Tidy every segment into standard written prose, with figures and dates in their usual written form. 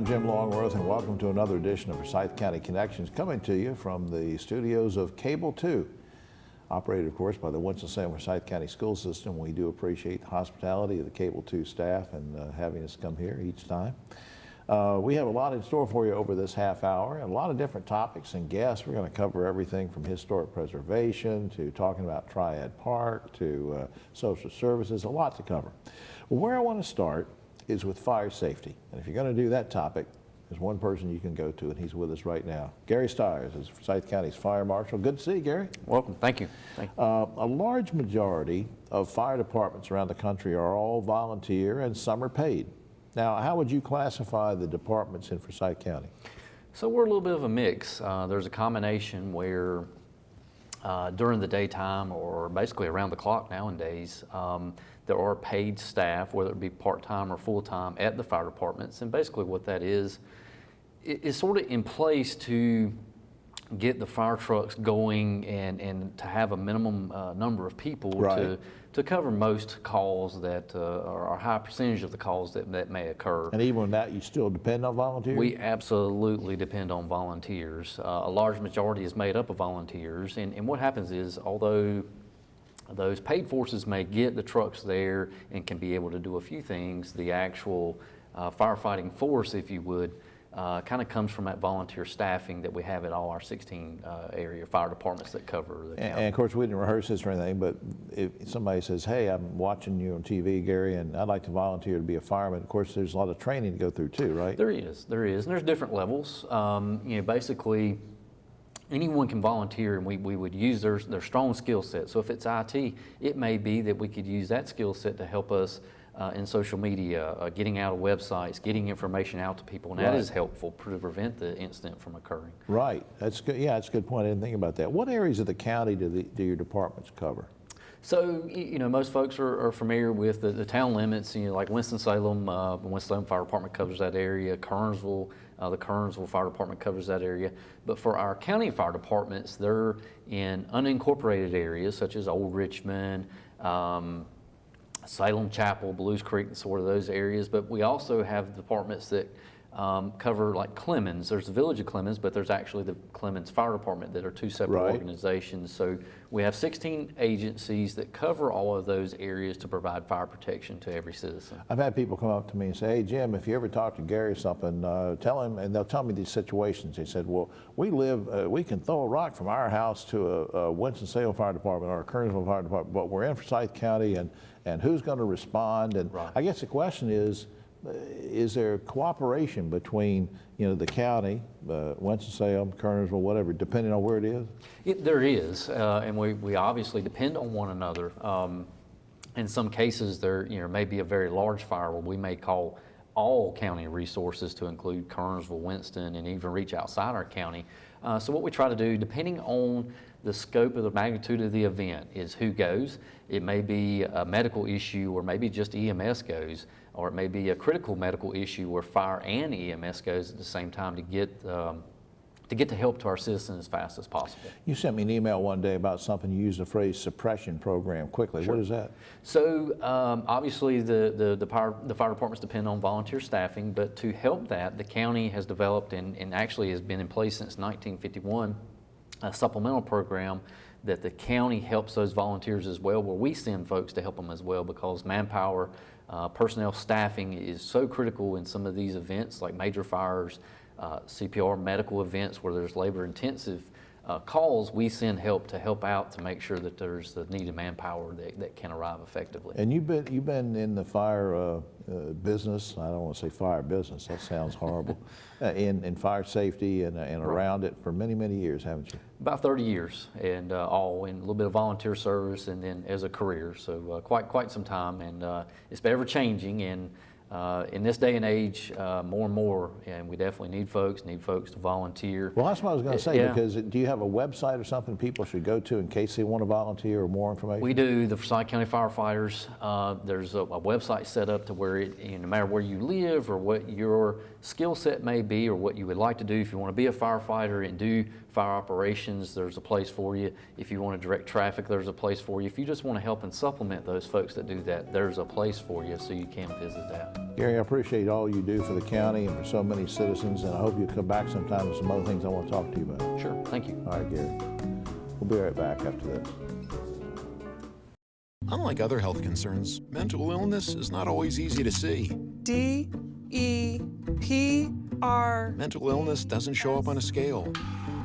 Jim Longworth, and welcome to another edition of Forsyth County Connections, coming to you from the studios of Cable 2, operated, of course, by the Winston-Salem Forsyth County School System. We do appreciate the hospitality of the Cable 2 staff and having us come here each time. We have a lot in store for you over this half hour, and a lot of different topics and guests. We're going to cover everything from historic preservation to talking about Triad Park to social services, a lot to cover. Well, where I want to start is with fire safety. And if you're going to do that topic, there's one person you can go to, and he's with us right now. Gary Styers is Forsyth County's fire marshal. Good to see you, Gary. Welcome. Thank you. Thank you. A large majority of fire departments around the country are all volunteer, and some are paid. Now, how would you classify the departments in Forsyth County? So we're a little bit of a mix. There's a combination where during the daytime, or basically around the clock nowadays, there are paid staff, whether it be part-time or full-time, at the fire departments. And basically what that is sort of in place to get the fire trucks going and to have a minimum number of people to cover most calls that are a high percentage of the calls that may occur. And even with that, you still depend on volunteers? We absolutely depend on volunteers. A large majority is made up of volunteers. And what happens is, although those paid forces may get the trucks there and can be able to do a few things, the actual firefighting force, if you would, kind of comes from that volunteer staffing that we have at all our 16 area fire departments that cover the county. And of course, we didn't rehearse this or anything, but if somebody says, hey, I'm watching you on TV, Gary, and I'd like to volunteer to be a fireman, of course, there's a lot of training to go through too, right? There is. And there's different levels. Basically, anyone can volunteer, and we would use their strong skill set. So if it's IT, it may be that we could use that skill set to help us in social media, getting out of websites, getting information out to people, and that is helpful to prevent the incident from occurring. Right. That's good. Yeah, that's a good point. I didn't think about that. What areas of the county do your departments cover? So, most folks are familiar with the town limits, like Winston-Salem. The Winston-Salem Fire Department covers that area. Kernersville, the Kernersville Fire Department covers that area. But for our county fire departments, they're in unincorporated areas such as Old Richmond, Salem Chapel, Blues Creek, sort of those areas. But we also have departments that cover, like Clemens. There's the village of Clemens, but there's actually the Clemens Fire Department that are two separate organizations. So we have 16 agencies that cover all of those areas to provide fire protection to every citizen. I've had people come up to me and say, hey, Jim, if you ever talk to Gary or something, tell him, and they'll tell me these situations. They said, well, we can throw a rock from our house to a Winston-Salem Fire Department or a Kernersville Fire Department, but we're in Forsyth County, and who's going to respond? And I guess the question is there cooperation between, the county, Winston-Salem, Kernersville, whatever, depending on where it is? There is, and we obviously depend on one another. In some cases, there may be a very large fire where we may call all county resources to include Kernersville, Winston, and even reach outside our county. So what we try to do, depending on the scope of the magnitude of the event, is who goes. It may be a medical issue, or maybe just EMS goes, or it may be a critical medical issue where fire and EMS goes at the same time to get to help to our citizens as fast as possible. You sent me an email one day about something. You used the phrase suppression program quickly. Sure. What is that? So obviously the fire departments depend on volunteer staffing, but to help that, the county has developed and actually has been in place since 1951, a supplemental program that the county helps those volunteers as well, where we send folks to help them as well, because manpower, personnel staffing is so critical in some of these events like major fires, CPR medical events where there's labor intensive calls. We send help to help out to make sure that there's the needed manpower that can arrive effectively. And you've been in the fire business. I don't want to say fire business. That sounds horrible. In fire safety and around it for many, many years, haven't you? About 30 years, and all in a little bit of volunteer service, and then as a career. So quite some time, and it's ever changing. And in this day and age, more and more, and we definitely need folks to volunteer. Well, that's what I was going to say, because do you have a website or something people should go to in case they want to volunteer or more information? We do. The Forsyth County Firefighters, there's a website set up to where no matter where you live or what your skill set may be or what you would like to do, if you want to be a firefighter and do fire operations, there's a place for you. If you want to direct traffic, there's a place for you. If you just want to help and supplement those folks that do that, there's a place for you, so you can visit that. Gary, I appreciate all you do for the county and for so many citizens, and I hope you come back sometime with some other things I want to talk to you about. Sure, thank you. All right, Gary. We'll be right back after this. Unlike other health concerns, mental illness is not always easy to see. DEPR. Mental illness doesn't show up on a scale.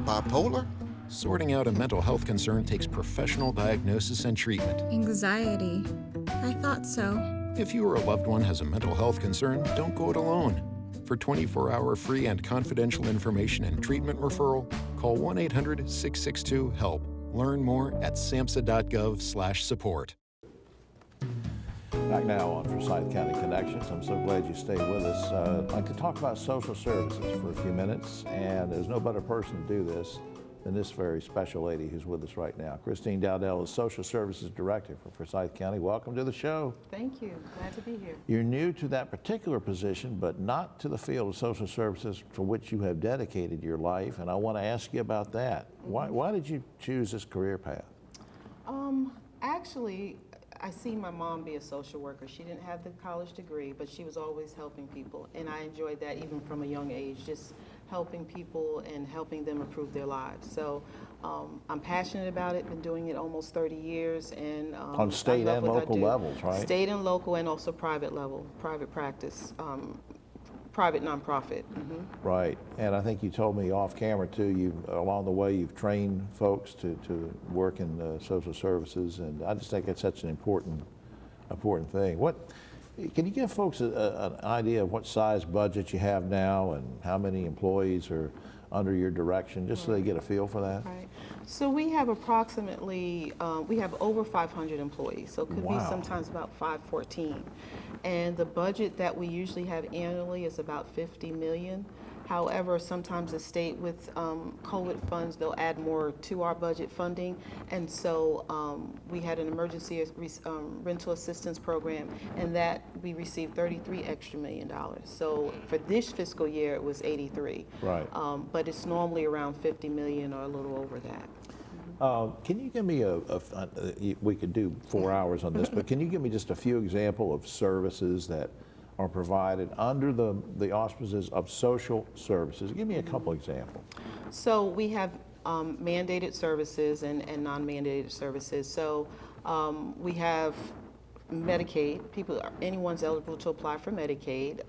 Bipolar? Sorting out a mental health concern takes professional diagnosis and treatment. Anxiety. I thought so. If you or a loved one has a mental health concern, don't go it alone. For 24-hour free and confidential information and treatment referral, call 1-800-662-HELP. Learn more at samhsa.gov/support. Back now on Forsyth County Connections. I'm so glad you stayed with us. I'd like to talk about social services for a few minutes, and there's no better person to do this than this very special lady who's with us right now. Christine Dowdell is Social Services Director for Forsyth County. Welcome to the show. Thank you. Glad to be here. You're new to that particular position, but not to the field of social services for which you have dedicated your life, and I want to ask you about that. Why did you choose this career path? Actually, I see my mom be a social worker. She didn't have the college degree, but she was always helping people, and I enjoyed that even from a young age, just helping people and helping them improve their lives. So I'm passionate about it, been doing it almost 30 years. And On state and local levels, right? State and local, and also private level, private practice, private nonprofit. Right, and I think you told me off camera too, along the way you've trained folks to work in social services, and I just think it's such an important thing. Can you give folks an idea of what size budget you have now and how many employees are under your direction, just so they get a feel for that? Right. So we have approximately, we have over 500 employees, so it could be sometimes about 514. And the budget that we usually have annually is about 50 million. However, sometimes the state with COVID funds, they'll add more to our budget funding. And so we had an emergency rental assistance program, and that we received $33 extra million. So for this fiscal year, it was 83. Right. But it's normally around 50 million or a little over that. Can you give me we could do 4 hours on this, but can you give me just a few examples of services that are provided under the auspices of social services? Give me a couple examples. So we have mandated services and non-mandated services. So we have Medicaid. Anyone's eligible to apply for Medicaid.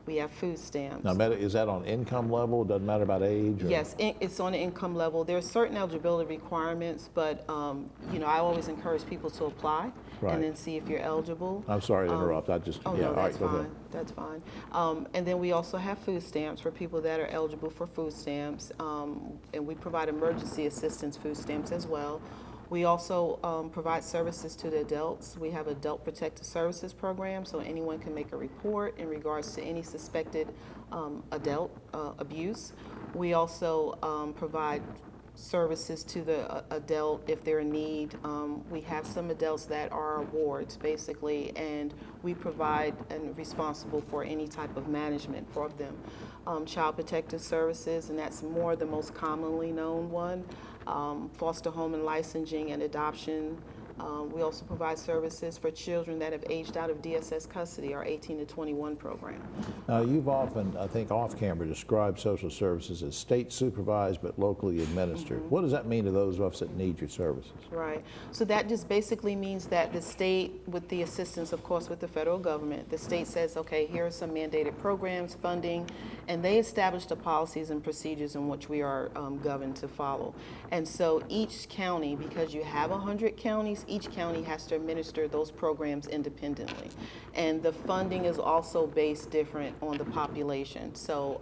We have food stamps. Now, is that on income level? It doesn't matter about age? Or? Yes, it's on the income level. There are certain eligibility requirements, but I always encourage people to apply and then see if you're eligible. I'm sorry to interrupt. No, that's fine. That's fine. And then we also have food stamps for people that are eligible for food stamps, and we provide emergency assistance food stamps as well. We also provide services to the adults. We have adult protective services program, so anyone can make a report in regards to any suspected adult abuse. We also provide services to the adult if they're in need. We have some adults that are wards, basically, and we provide and responsible for any type of management for them. Child protective services, and that's the most commonly known one. Foster home and licensing and adoption. We also provide services for children that have aged out of DSS custody, our 18 to 21 program. Now, you've often, I think off camera, described social services as state supervised but locally administered. What does that mean to those of us that need your services? Right. So that just basically means that the state, with the assistance, of course, with the federal government, the state says, okay, here are some mandated programs, funding, and they establish the policies and procedures in which we are governed to follow. And so each county, because you have 100 counties, each county has to administer those programs independently. And the funding is also based different on the population. So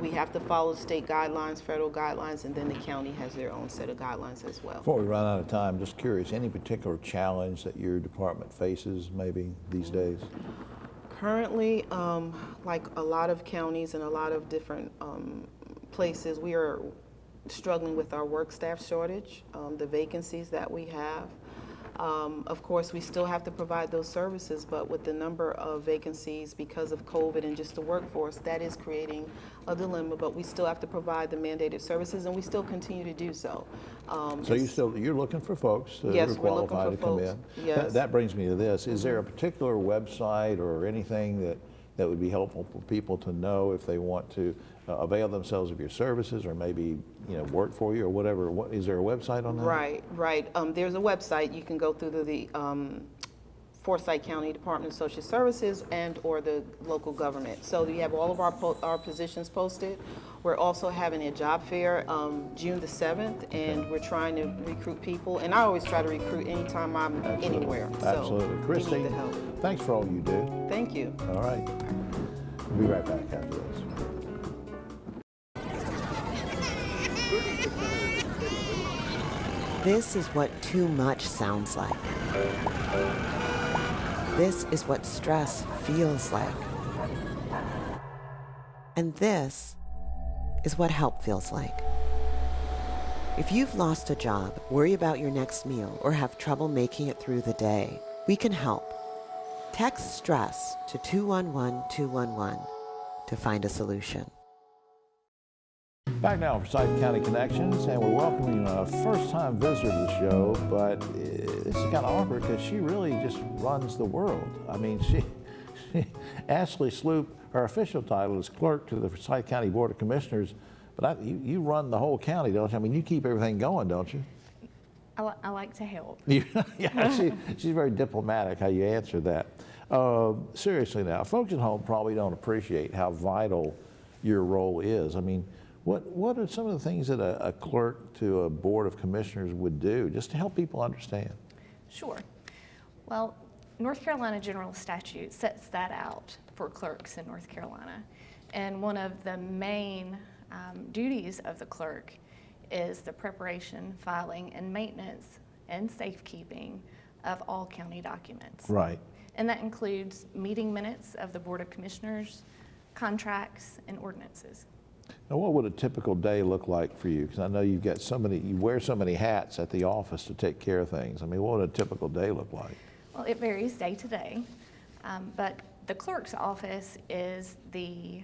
we have to follow state guidelines, federal guidelines, and then the county has their own set of guidelines as well. Before we run out of time, just curious, any particular challenge that your department faces maybe these days? Currently, like a lot of counties and a lot of different places, we are struggling with our work staff shortage, the vacancies that we have. Of course, we still have to provide those services, but with the number of vacancies because of COVID and just the workforce, that is creating a dilemma, but we still have to provide the mandated services, and we still continue to do so. So you're looking for folks that Yes, are we're looking qualified for to come folks. in. Yes. That brings me to this. Is there a particular website or anything that would be helpful for people to know if they want to avail themselves of your services, or maybe work for you or whatever? Is there a website on that? Right. There's a website. You can go through the Forsyth County Department of Social Services and or the local government. So you have all of our positions posted. We're also having a job fair June the 7th, and we're trying to recruit people. And I always try to recruit anytime I'm anywhere. Absolutely. So Christy, we need the help. thanks for all you do. Thank you. All right. We'll be right back after this. This is what too much sounds like. This is what stress feels like. And this is what help feels like. If you've lost a job, worry about your next meal, or have trouble making it through the day, we can help. Text STRESS to 211-211 to find a solution. Back now for Forsyth County Connections, and we're welcoming a first-time visitor to the show, but this is kind of awkward because she really just runs the world. I mean, Ashleigh Sloop, her official title is Clerk to the Forsyth County Board of Commissioners, but you run the whole county, don't you? I mean, you keep everything going, don't you? I like to help. Yeah, she's very diplomatic how you answer that. Seriously now, folks at home probably don't appreciate how vital your role is. I mean, what are some of the things that a clerk to a board of commissioners would do just to help people understand? Sure. Well, North Carolina General Statute sets that out for clerks in North Carolina. And one of the main duties of the clerk is the preparation, filing, and maintenance and safekeeping of all county documents. Right. And that includes meeting minutes of the Board of Commissioners, contracts, and ordinances. Now, what would a typical day look like for you? Because I know you've got you wear so many hats at the office to take care of things. I mean, what would a typical day look like? Well, it varies day to day, but the clerk's office is the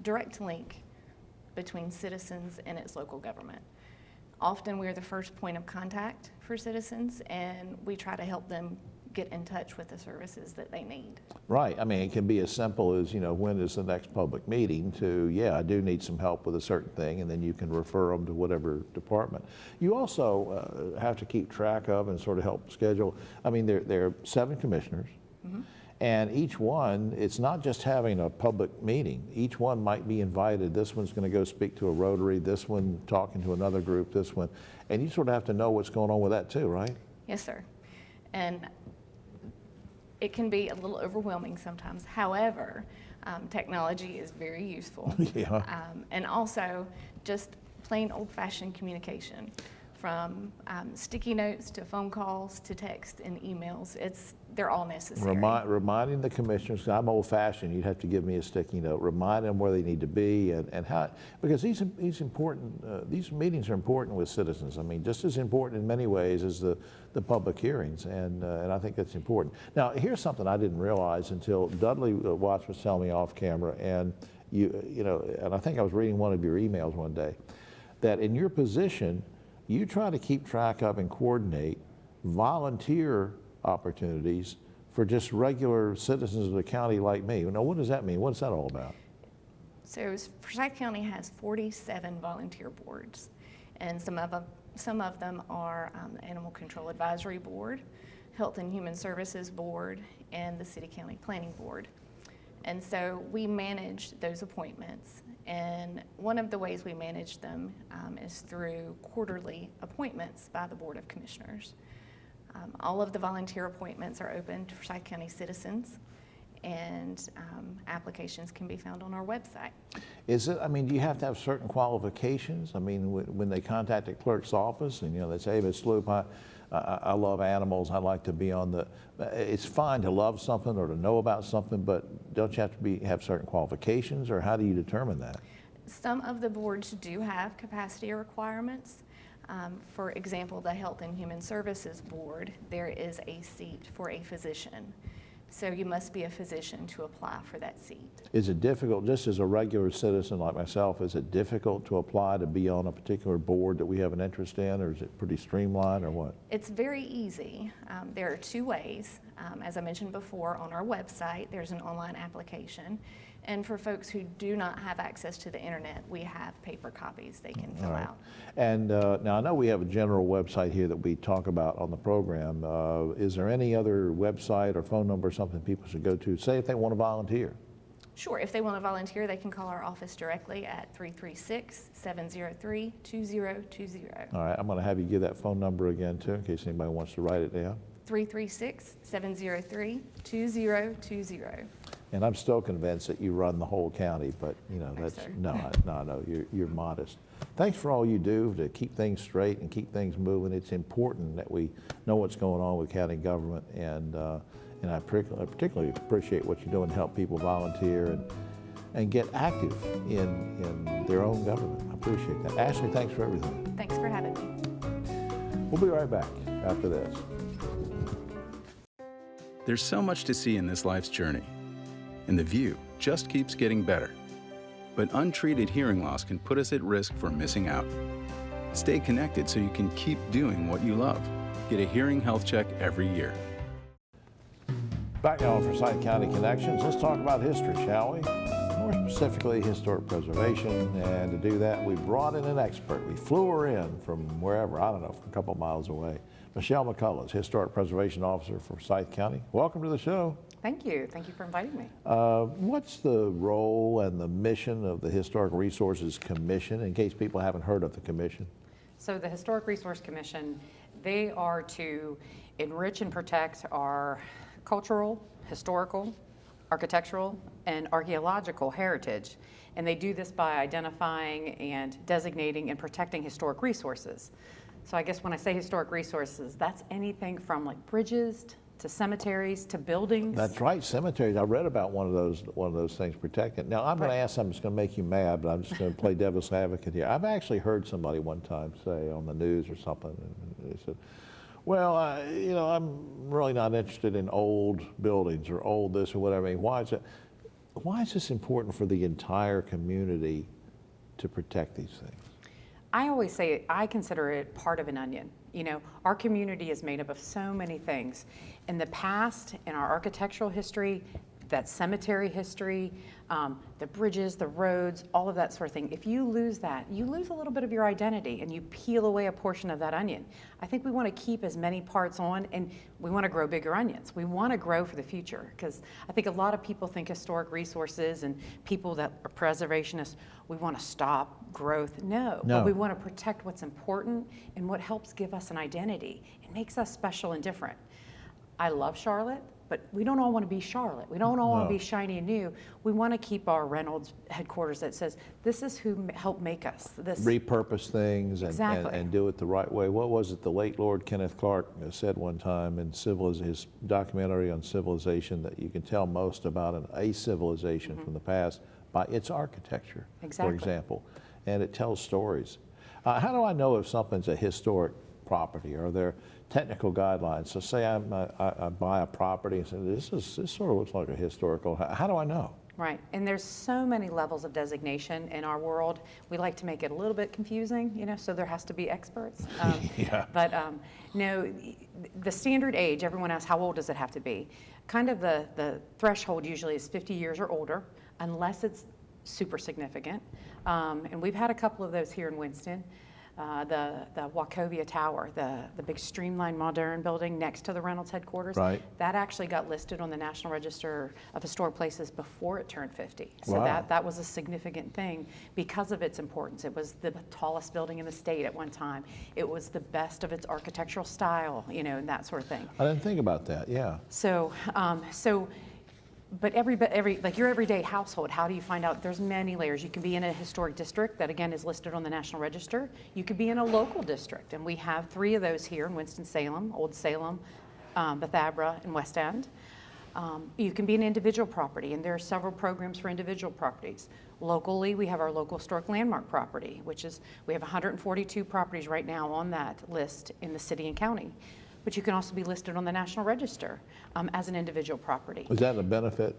direct link between citizens and its local government. Often we're the first point of contact for citizens, and we try to help them get in touch with the services that they need. Right. I mean, it can be as simple as, when is the next public meeting, to, yeah, I do need some help with a certain thing, and then you can refer them to whatever department. You also have to keep track of and sort of help schedule. I mean, there are 7 commissioners, and each one, it's not just having a public meeting. Each one might be invited. This one's going to go speak to a Rotary, this one talking to another group, this one. And you sort of have to know what's going on with that too, right? Yes, sir. And it can be a little overwhelming sometimes. However, technology is very useful. Yeah. And also just plain old-fashioned communication, from sticky notes to phone calls to text and emails. They're all necessary. Reminding the commissioners, 'cause I'm old-fashioned, you'd have to give me a sticky note, remind them where they need to be and how, because these meetings are important with citizens. I mean, just as important in many ways as the public hearings, and I think that's important. Now, here's something I didn't realize until Dudley Watts was telling me off camera, and and I think I was reading one of your emails one day, that in your position, you try to keep track of and coordinate volunteer opportunities for just regular citizens of the county like me. Now, what does that mean? What's that all about? So Forsyth County has 47 volunteer boards, and some of them are the Animal Control Advisory Board, Health and Human Services Board, and the City County Planning Board. And so we manage those appointments, and one of the ways we manage them is through quarterly appointments by the Board of Commissioners. All of the volunteer appointments are open to Forsyth County citizens, and applications can be found on our website. Do you have to have certain qualifications? I mean, when they contact the clerk's office and, they say, hey, Ms. Sloop, I love animals, I like to be on it's fine to love something or to know about something, but don't you have to have certain qualifications, or how do you determine that? Some of the boards do have capacity requirements. For example, the Health and Human Services Board, there is a seat for a physician. So you must be a physician to apply for that seat. Is it difficult, just as a regular citizen like myself, is it difficult to apply to be on a particular board that we have an interest in, or is it pretty streamlined, or what? It's very easy. There are two ways. As I mentioned before, on our website, there's an online application. And for folks who do not have access to the internet, we have paper copies they can fill out. And now I know we have a general website here that we talk about on the program. Is there any other website or phone number or something people should go to, say if they want to volunteer? Sure, if they want to volunteer, they can call our office directly at 336-703-2020. All right, I'm going to have you give that phone number again too, in case anybody wants to write it down. 336-703-2020. And I'm still convinced that you run the whole county, but you know, No, that's, sir. no, you're modest. Thanks for all you do to keep things straight and keep things moving. It's important that we know what's going on with county government, and I particularly appreciate what you're doing to help people volunteer and get active in their own government. I appreciate that. Ashleigh, thanks for everything. Thanks for having me. We'll be right back after this. There's so much to see in this life's journey, and the view just keeps getting better. But untreated hearing loss can put us at risk for missing out. Stay connected so you can keep doing what you love. Get a hearing health check every year. Back now on Forsyth County Connections, let's talk about history, shall we? More specifically, historic preservation, and to do that, we brought in an expert. We flew her in from wherever, I don't know, from a couple miles away. Michelle McCullough, Historic Preservation Officer for Forsyth County. Welcome to the show. Thank you. Thank you for inviting me. What's the role and the mission of the Historic Resources Commission, in case people haven't heard of the commission? So the Historic Resource Commission, they are to enrich and protect our cultural, historical, architectural, and archaeological heritage. And they do this by identifying and designating and protecting historic resources. So I guess when I say historic resources, that's anything from like bridges to cemeteries to buildings. That's right, cemeteries. I read about one of those things protected. Now I'm going to ask something that's going to make you mad, but I'm just going to play devil's advocate here. I've actually heard somebody one time say on the news or something, and they said, "Well, I'm really not interested in old buildings or old this or whatever." I mean, why is this important for the entire community to protect these things? I always say I consider it part of an onion. You know, our community is made up of so many things. In the past, in our architectural history, that cemetery history, the bridges, the roads, all of that sort of thing. If you lose that, you lose a little bit of your identity and you peel away a portion of that onion. I think we want to keep as many parts on, and we want to grow bigger onions. We want to grow for the future, because I think a lot of people think historic resources and people that are preservationists, we want to stop growth. No. But we want to protect what's important and what helps give us an identity. It makes us special and different. I love Charlotte, but we don't all want to be Charlotte. We don't all want to be shiny and new. We want to keep our Reynolds headquarters that says, this is who helped make us. This Repurpose things Exactly. and do it the right way. What was it the late Lord Kenneth Clark said one time in his documentary on civilization, that you can tell most about a civilization from the past by its architecture, for example. And it tells stories. How do I know if something's a historic property? Are there technical guidelines? So say I buy a property and say, this sort of looks like a historical. How do I know? Right, and there's so many levels of designation in our world. We like to make it a little bit confusing, so there has to be experts. But no, the standard age, everyone asks, how old does it have to be? Kind of the threshold usually is 50 years or older, unless it's super significant. And we've had a couple of those here in Winston. The Wachovia Tower, the big streamlined modern building next to the Reynolds headquarters, that actually got listed on the National Register of Historic Places before it turned 50. So that was a significant thing because of its importance. It was the tallest building in the state at one time. It was the best of its architectural style, and that sort of thing. I didn't think about that, yeah. But like your everyday household, how do you find out? There's many layers. You can be in a historic district that again is listed on the National Register. You could be in a local district, and we have 3 of those here in Winston-Salem, Old Salem, Bethabara, and West End. You can be an individual property, and there are several programs for individual properties. Locally, we have our local historic landmark property, which is, we have 142 properties right now on that list in the city and county. But you can also be listed on the National Register as an individual property. Is that a benefit?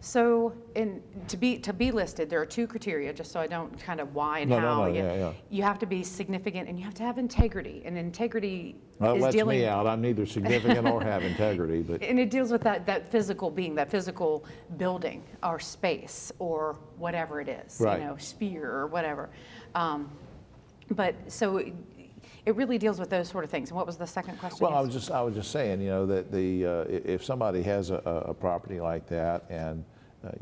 So, to be listed, there are 2 criteria, just so I don't kind of why and No, how. yeah. You have to be significant, and you have to have integrity. And integrity Well, is that lets dealing. me out. I'm neither significant or have integrity, but And it deals with that physical being, that physical building or space or whatever it is, Right. sphere or whatever. But so it really deals with those sort of things. And what was the second question? well, I was just saying, that if somebody has a property like that and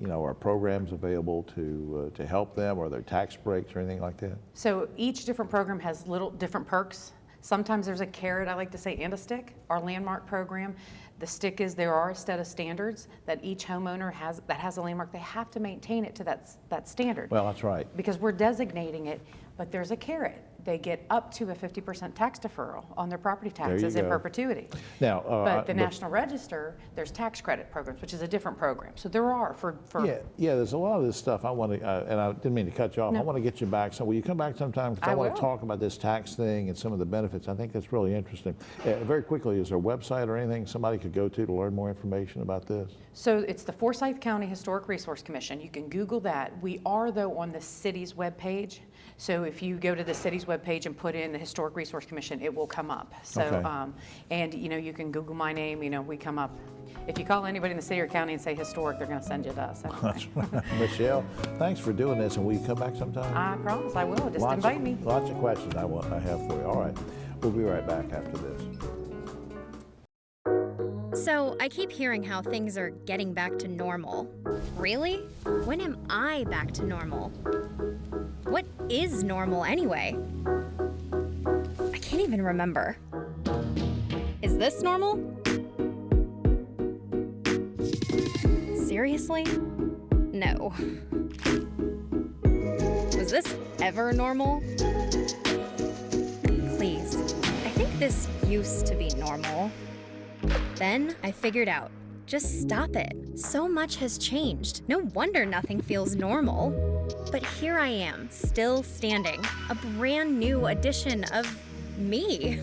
are programs available to help them, or are there tax breaks or anything like that? So each different program has little different perks. Sometimes there's a carrot, I like to say, and a stick. Our landmark program, the stick is there are a set of standards that each homeowner has a landmark. They have to maintain it to that standard. Well, that's right. Because we're designating it, but there's a carrot. They get up to a 50% tax deferral on their property taxes in go. perpetuity. Now, but the National Register, there's tax credit programs, which is a different program. So there are for Yeah, there's a lot of this stuff I want to, and I didn't mean to cut you off. I want to get you back. So will you come back sometime? Because I want will. to talk about this tax thing and some of the benefits. I think that's really interesting. Very quickly, is there a website or anything somebody could go to learn more information about this? So it's the Forsyth County Historic Resource Commission. You can Google that. We are, though, on the city's webpage. So if you go to the city's webpage and put in the Historic Resource Commission, it will come up. So, Okay. and you can Google my name. We come up. If you call anybody in the city or county and say historic, they're going to send you to us. That's right. Michelle, thanks for doing this, and will you come back sometime? I promise I will. Just invite me. Lots of questions I have for you. All right, we'll be right back after this. So, I keep hearing how things are getting back to normal. Really? When am I back to normal? What is normal anyway? I can't even remember. Is this normal? Seriously? No. Was this ever normal? Please. I think this used to be normal. Then I figured out, just stop it. So much has changed. No wonder nothing feels normal. But here I am, still standing, a brand new edition of me.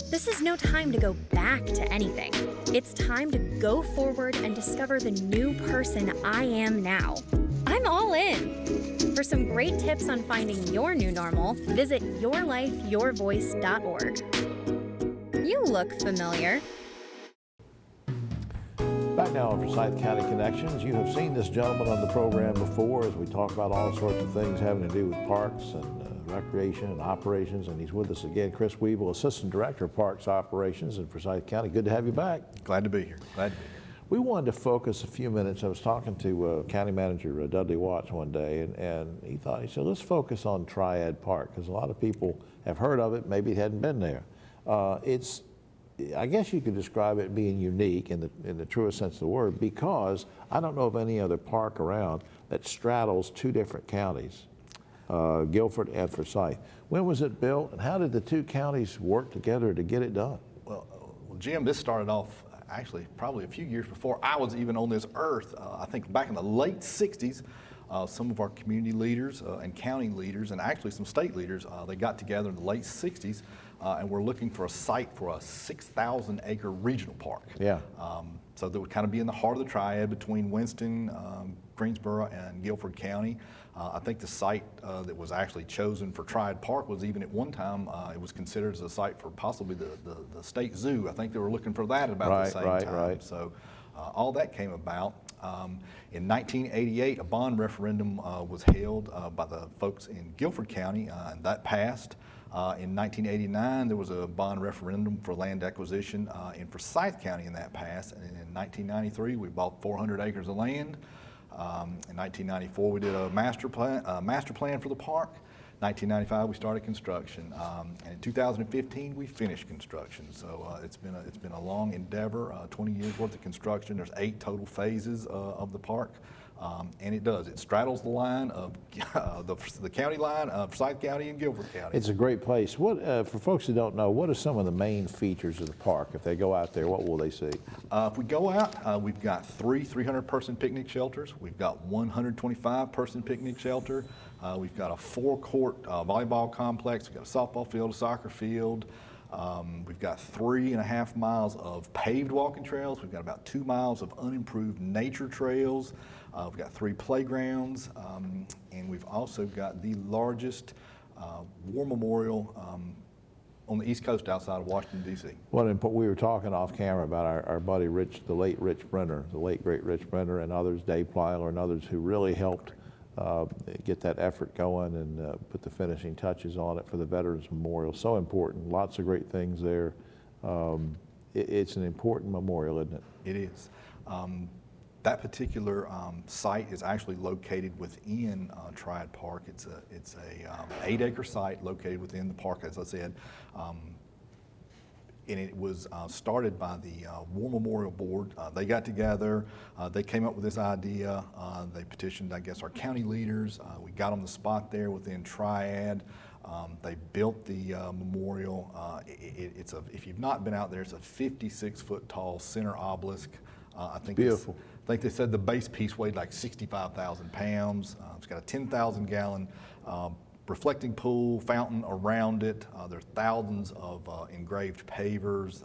This is no time to go back to anything. It's time to go forward and discover the new person I am now. I'm all in. For some great tips on finding your new normal, visit yourlifeyourvoice.org. You look familiar. Back now on Forsyth County Connections. You have seen this gentleman on the program before as we talk about all sorts of things having to do with parks and recreation and operations, and he's with us again. Chris Weavil, Assistant Director of Parks Operations in Forsyth County. Good to have you back. Glad to be here. We wanted to focus a few minutes. I was talking to County Manager Dudley Watts one day, and he said, let's focus on Triad Park, because a lot of people have heard of it, maybe hadn't been there. I guess you could describe it being unique in the truest sense of the word, because I don't know of any other park around that straddles 2 different counties, Guilford and Forsyth. When was it built, and how did the 2 counties work together to get it done? Well, Jim, this started off actually probably a few years before I was even on this earth. I think back in the late 60s, some of our community leaders and county leaders, and actually some state leaders, they got together in the late 60s and we're looking for a site for a 6,000-acre regional park. Yeah. So that would kind of be in the heart of the Triad between Winston, Greensboro, and Guilford County. I think the site that was actually chosen for Triad Park was even at one time, it was considered as a site for possibly the state zoo. I think they were looking for that about the same time. Right. So all that came about. In 1988, a bond referendum was held by the folks in Guilford County, and that passed. In 1989, there was a bond referendum for land acquisition in Forsyth County, and that passed. And in 1993, we bought 400 acres of land. In 1994, we did a master plan for the park. 1995, we started construction, and in 2015, we finished construction. So it's been a long endeavor, 20 years worth of construction. There's 8 total phases of the park. And it does. It straddles the line of the county line of Forsyth County and Guilford County. It's a great place. What, for folks who don't know, what are some of the main features of the park? If they go out there, what will they see? If we go out, we've got 300-person picnic shelters. We've got 125-person picnic shelter. We've got a 4-court volleyball complex. We've got a softball field, a soccer field. We've got 3.5 miles of paved walking trails. We've got about 2 miles of unimproved nature trails. We've got 3 playgrounds, and we've also got the largest war memorial on the East Coast outside of Washington, D.C. We were talking off camera about our buddy Rich, the late Rich Brenner, the late great Rich Brenner, and others, Dave Plyler and others, who really helped get that effort going and put the finishing touches on it for the Veterans Memorial. So important. Lots of great things there. It's an important memorial, isn't it? It is. That particular site is actually located within Triad Park. It's a 8-acre site located within the park, as I said. And it was started by the War Memorial Board. They got together, they came up with this idea, they petitioned, I guess, our county leaders. We got on the spot there within Triad. They built the memorial. If you've not been out there, it's a 56-foot tall center obelisk. I think beautiful. I think they said the base piece weighed like 65,000 pounds. It's got a 10,000-gallon reflecting pool, fountain around it. There are thousands of engraved pavers.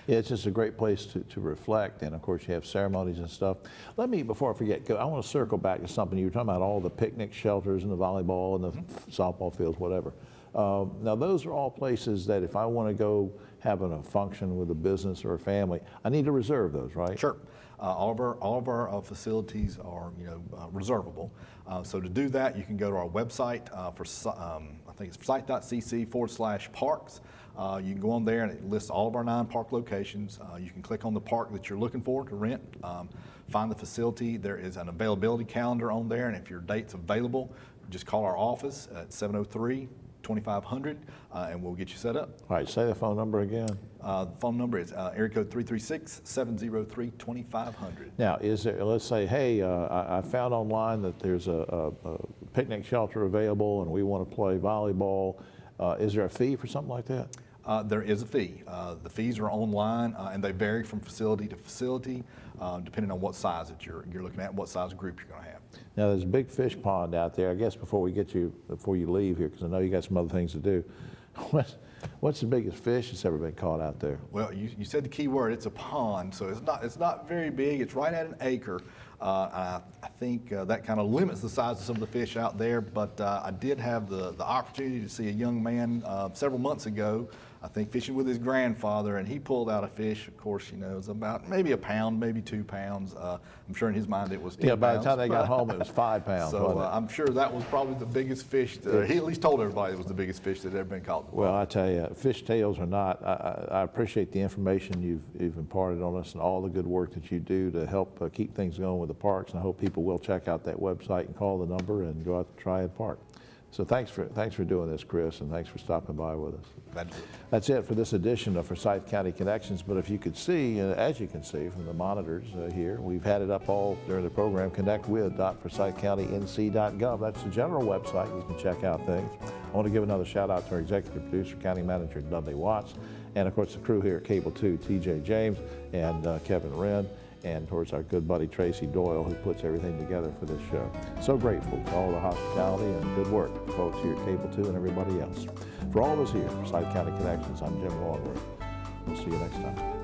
Yeah, it's just a great place to reflect, and of course you have ceremonies and stuff. Let me, before I forget, I want to circle back to something. You were talking about all the picnic shelters and the volleyball and the softball fields, whatever. Now those are all places that if I want to go having a function with a business or a family, I need to reserve those, right? Sure. All of our facilities are, reservable. So to do that, you can go to our website I think it's forsyth.cc/parks. You can go on there and it lists all of our 9 park locations. You can click on the park that you're looking for to rent, find the facility. There is an availability calendar on there, and if your date's available, just call our office at 703-2500, and we'll get you set up. All right, say the phone number again. The phone number is area code 336-703-2500. Now, is there, let's say, hey, I found online that there's a picnic shelter available and we want to play volleyball. Is there a fee for something like that? There is a fee. The fees are online, and they vary from facility to facility, depending on what size that you're looking at, what size group you're going to have. Now, there's a big fish pond out there. I guess before you leave here, because I know you got some other things to do. What's the biggest fish that's ever been caught out there? Well, you said the key word. It's a pond, so it's not very big. It's right at an acre. I think that kind of limits the size of some of the fish out there. But I did have the opportunity to see a young man several months ago, I think fishing with his grandfather, and he pulled out a fish. Of course, it was about maybe a pound, maybe 2 pounds. I'm sure in his mind it was 10 pounds. Yeah, by the time they got home, it was 5 pounds. So I'm sure that was probably the biggest fish. He at least told everybody it was the biggest fish that had ever been caught. Well, I tell you, fish tails or not, I appreciate the information you've imparted on us and all the good work that you do to help keep things going with the parks. And I hope people will check out that website and call the number and go out to Triad Park. So thanks for doing this, Chris, and thanks for stopping by with us. That's it for this edition of Forsyth County Connections. But if you could see, as you can see from the monitors here, we've had it up all during the program, connectwith.forsythcountync.gov. That's the general website. You can check out things. I want to give another shout out to our executive producer, county manager Dudley Watts, and of course the crew here at Cable 2, TJ James and Kevin Wren, and of course our good buddy Tracy Doyle, who puts everything together for this show. So grateful for all the hospitality and good work, folks here at Cable 2 and everybody else. For all of us here at Forsyth County Connections, I'm Jim Longworth. We'll see you next time.